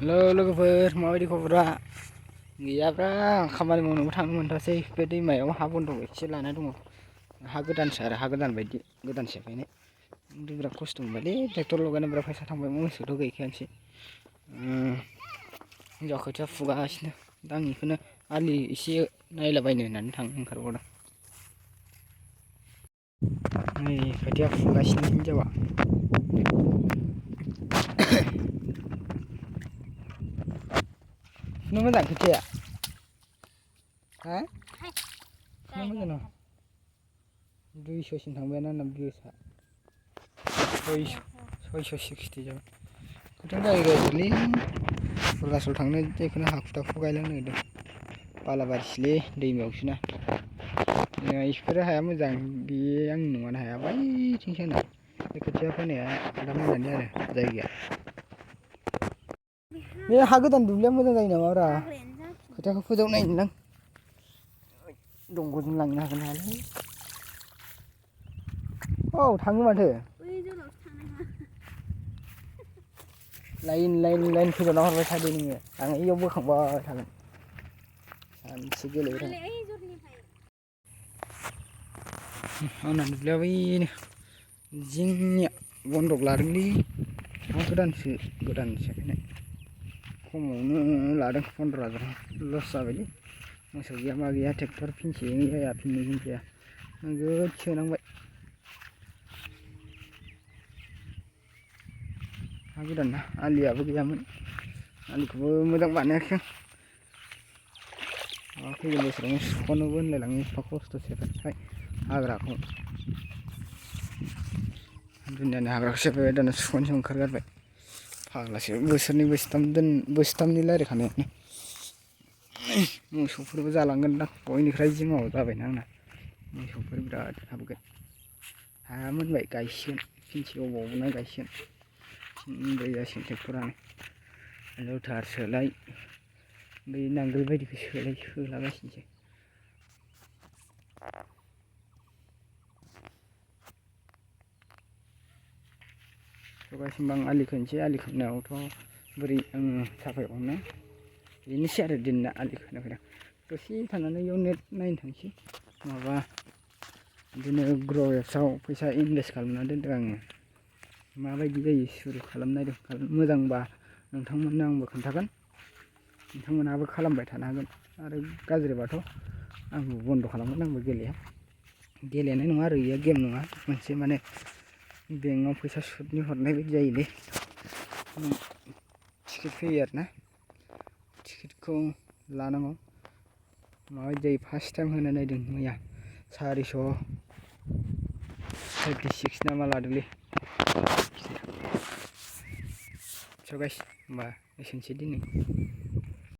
लोगोफोर माबायदि खबरा गैयाब्रा खामानि मावनोबो थांनो मोनथासै बे दैमायाव हा बन्दक एसे लाना दङ हा गोदानसो आरो हा गोदान बायदि गोदान सेफायनाय बिराद खस्थ' मोनबायलै ट्रेक्टर लगायनो बिराद फैसा थांबाय मोसौथ' गैखायानोसै हिनजाव खोथिया फुगासिनो दा आं बेखौनो आलि एसे नायलाबायनो होननानै थांनो ओंखारबावदों नै खोथिया फुगासिनो हिनजावा फुनो मोजां खोथिया हा फुनो मोजां ना 200सिम थांबायानो आंना बियोसा 660 जाबाय खोथिया गायगासिलै अरुणाचल थांनो जेखुनु हाखु दाखु गायलांनो नागिरदों बालाबारिसोलै दैमायावसोना बेफोरो हाया मोजां बे आंनि नङानो हाया बैथिंसो आंना बे खोथिया फोनाया आदा मोनानि आरो जायगाया बे हा गोदान दुब्लिया मोजां जायो नामाब्रा खोथियाखौ फोजावनायनो दां दंग'जों लांनो हागोन ना हायालै औ थाङो माथो लाइन फोजावना हरबाय थादो नोङो आं इयाव बोखांबाय थागोन सानसे गेलेबाय थागोन आंना दुब्लिया बैनो जिंनिया बन्दक लादोंलै हा गोदानसो सेफायनाय खमावनो लादों 15,000 लस जाबायलै मोसौ गैया मा गैया ट्रेक्टर फिनसेजों जाया फिननैजों जाया नोगोद सोनांबाय हा गोदान ना आलियाबो गैयामोन आलिखौबो मोजां बानायाखै आं फैगोन बोसोरावनो सुख'नोबो होनलायलाङो एफा खस्थ' सेफायबाय हाग्राखौ दुनियानि हाग्राखौ सेफायबाय दाना सुख'नोसो ओंखारगारबाय फाग्लासो बोसोरनै बोसोरथामनि रायज्लायखानायानो मोसौफोरबो जालांगोनदां बयनिफ्राय जिङाव जाबायना आंना मोसौफोर बिराद हाबगोन हाया मोनबाय गायसिगोन फिनसे अबावना गायसिगोन फिनब्रै जासिगोन ट्रेक्टरानो लथार सोलाय बै नांगोल बायदिखौ सोलागासिनोसो सगासिनो आं आलि खोनोसै आलि खोनायावथ' बोरै आङो साफायबावनो बेनोसै आरो दिनना आलि खोना फैदों दसे थानानै इयाव नेट नायनो थांसै माबा बिदिनो ग्र'एप्सआव फैसा इनभेस्ट खालामना दोनदों आङो माबायदि जायो सुरु खालामनायदों मोजांबा नोंथांमोननो आंबो खोन्थागोन नोंथांमोनहाबो खालामबाय थानो हागोन आरो गाज्रिबाथ' आंबो बन्द' खालामगोन आंबो गेलेनाय नङा आरो इयो गेम नङा मोनसे माने बेंकआव फैसा सुदनि हरनाय बायदि जायोलै टिकेट फैयो आरोना टिकेटखौ लानांगौ माबायदि जायो फार्स्ट टाइम होनो नायदों मैया 456 ना मा लादोंलै स' गाइस होमबा एसेनोसै दिनै